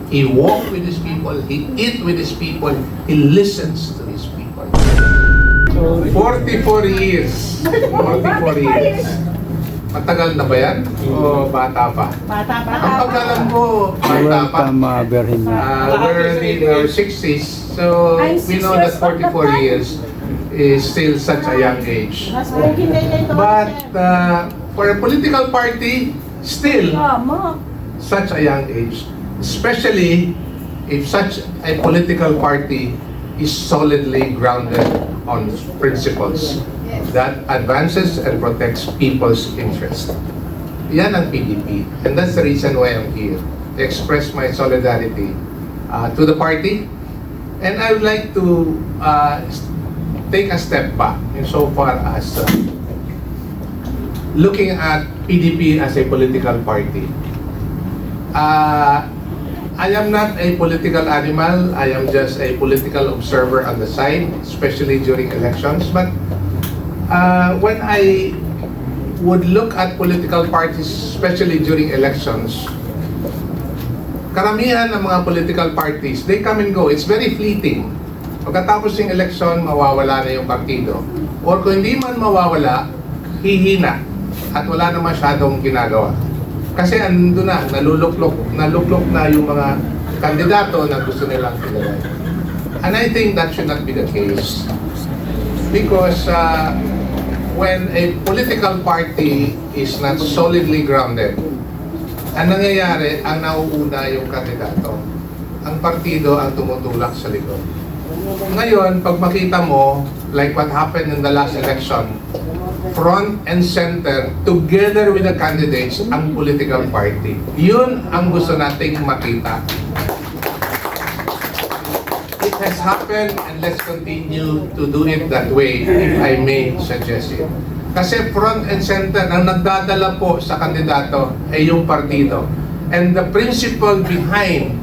He walked with his people, he eat with his people, he listens to his people. 44 years. 44 years. Matagal na ba yan? O bata pa? Bata pa. Ang pagkalam ko, bata pa. We're already in our 60s, so we know that 44 years is still such a young age. But for a political party, still such a young age. Especially if such a political party is solidly grounded on principles that advances and protects people's interest. Yan ang PDP. And that's the reason why I'm here. To express my solidarity to the party. And I would like to take a step back insofar as looking at PDP as a political party. I am not a political animal. I am just a political observer on the side, especially during elections. But when I would look at political parties, especially during elections, karamihan ng mga political parties, they come and go. It's very fleeting. Pagkatapos ng election, mawawala na yung partido. Or kung hindi man mawawala, hihina at wala na masyadong ginagawa. Kasi ando na, naluklok na yung mga kandidato na gusto nilang kilala. And I think that should not be the case. Because when a political party is not solidly grounded, ang nangyayari, ang nauuna yung kandidato. Ang partido ang tumutulak sa likod. Ngayon, pag makita mo, like what happened in the last election, front and center, together with the candidates, ang political party. Yun ang gusto nating makita. It has happened and let's continue to do it that way, if I may suggest it. Kasi front and center, ang nagdadala po sa kandidato ay yung partido. And the principle behind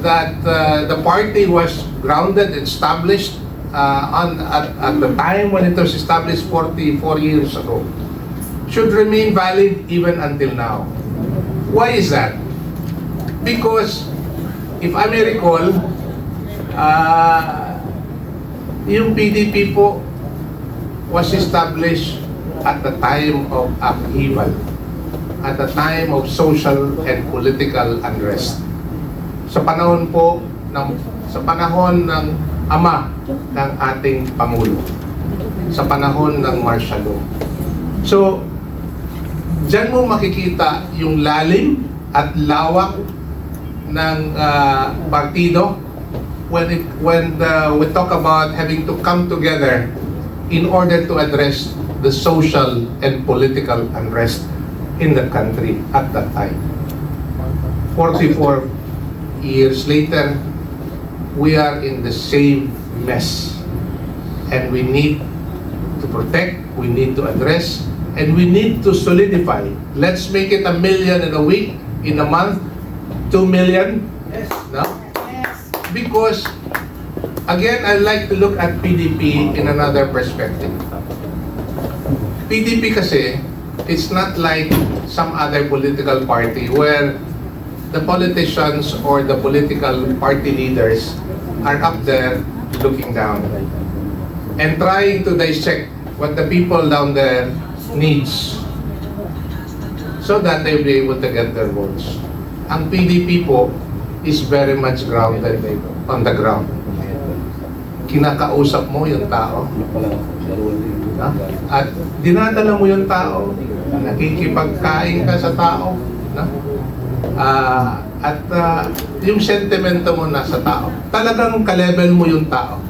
that the party was grounded, established at the time when it was established 44 years ago, should remain valid even until now. Why is that? Because, if I may recall, yung PDP po was established at the time of upheaval, at the time of social and political unrest. Sa panahon po ng ama ng ating Pangulo, sa panahon ng martial law. So, dyan mo makikita yung lalim at lawak ng partido when we talk about having to come together in order to address the social and political unrest in the country at that time. 44 years later, we are in the same mess. And we need to protect, we need to address, and we need to solidify. Let's make it 1 million in a week, in a month, 2 million. Yes. No? Yes. Because, again, I like to look at PDP in another perspective. PDP kasi, it's not like some other political party where the politicians or the political party leaders are up there looking down and trying to dissect what the people down there needs so that they'll be able to get their votes. Ang PDP po is very much grounded on the ground. Kinakausap mo yung tao. At dinadala mo yung tao. Nakikipagkain ka sa tao. Yung sentimento mo nasa tao. Talagang ka-level mo yung tao.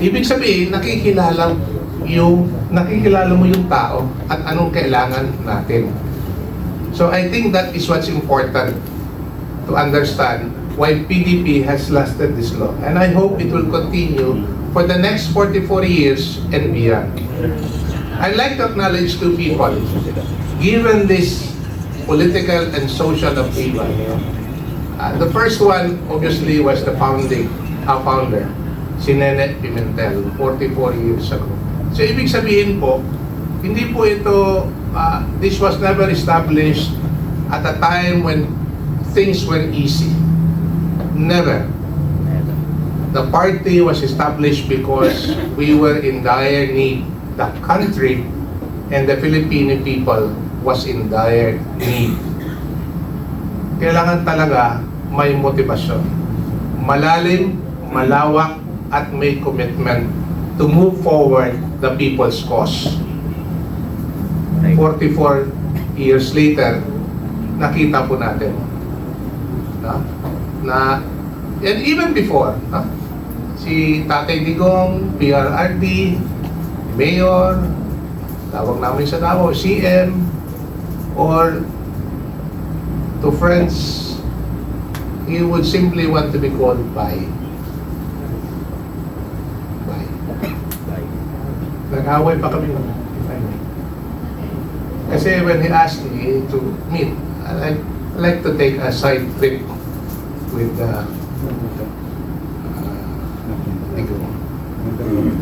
Ibig sabihin, nakikilala mo yung tao at anong kailangan natin. So I think that is what's important to understand why PDP has lasted this long. And I hope it will continue for the next 44 years and beyond. I'd like to acknowledge two people. Given this political and social upheaval, the first one, obviously, was the founder, si Nene Pimentel, 44 years ago. So, ibig sabihin po, hindi po ito, this was never established at a time when things were easy. Never. The party was established because we were in dire need. The country and the Filipino people was in dire need. Kailangan talaga may motibasyon. Malalim, malawak, at may commitment to move forward the people's cause. 44 years later, nakita po natin na and even before, si Tatay Digong, PRRD, Mayor, tawag namin sa Davao, CM, or to friends, he would simply want to be called by. Nag-away pa kami nun. Kasi when he asked me to meet, I like to take a side trip with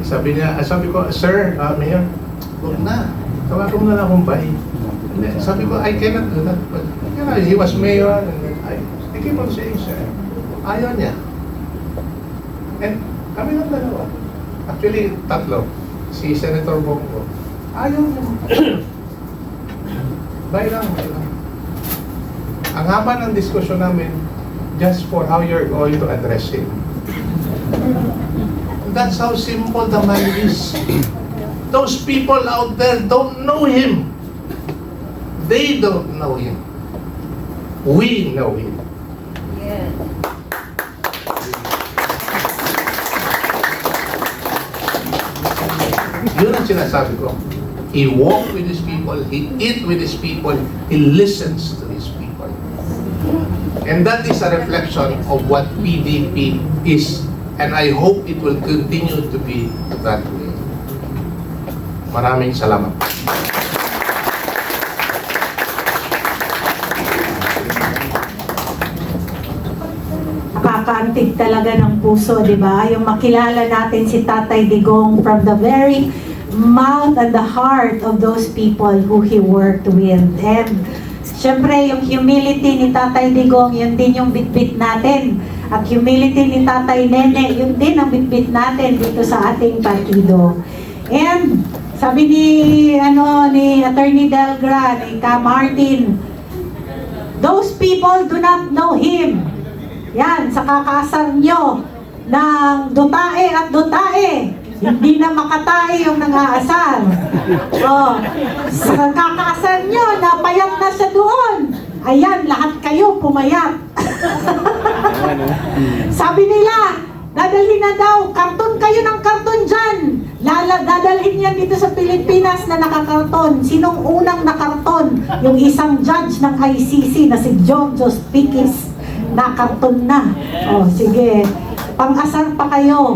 sabi ko, Sir, Mayor, huwag na. Tawagan mo na lang akong bay. Sabi ko, I cannot do that. But, you know, he was mayor, and I keep on saying, sir, ayaw niya. And kami lang dalawa. Actually, tatlo. Si Senator Bongo. Ayaw niya. Bay lang. Ang haba ng diskusyon namin, just for how you're going to address him. That's how simple the man is. Those people out there don't know him. They don't know him. We know him. Yes. Yun ang sinasabi ko. He walked with his people, he ate with his people, he listens to his people. And that is a reflection of what PDP is. And I hope it will continue to be that way. Maraming salamat. Nakakaantig talaga ng puso, di ba? Yung makilala natin si Tatay Digong from the very mouth and the heart of those people who he worked with. And syempre, yung humility ni Tatay Digong, yun din yung bitbit natin. At humility ni Tatay Nene, yun din ang bitbit natin dito sa ating partido. And sabi ni Attorney Delgra, ni Ka Martin, those people do not know him. Yan, sa kakasar nyo ng dutae at dutae, hindi na makatae yung nang-aasar. Sa kakasar nyo, napayat na siya doon. Ayan, lahat kayo pumayat. Sabi nila, dadalhin na daw, karton kayo ng karton dyan. Dadalhin yan dito sa Pilipinas na nakakarton. Sinong unang nakarton? Yung isang judge ng ICC na si Jojo Spickis. Nakarton na. Sige, pang-asar pa kayo.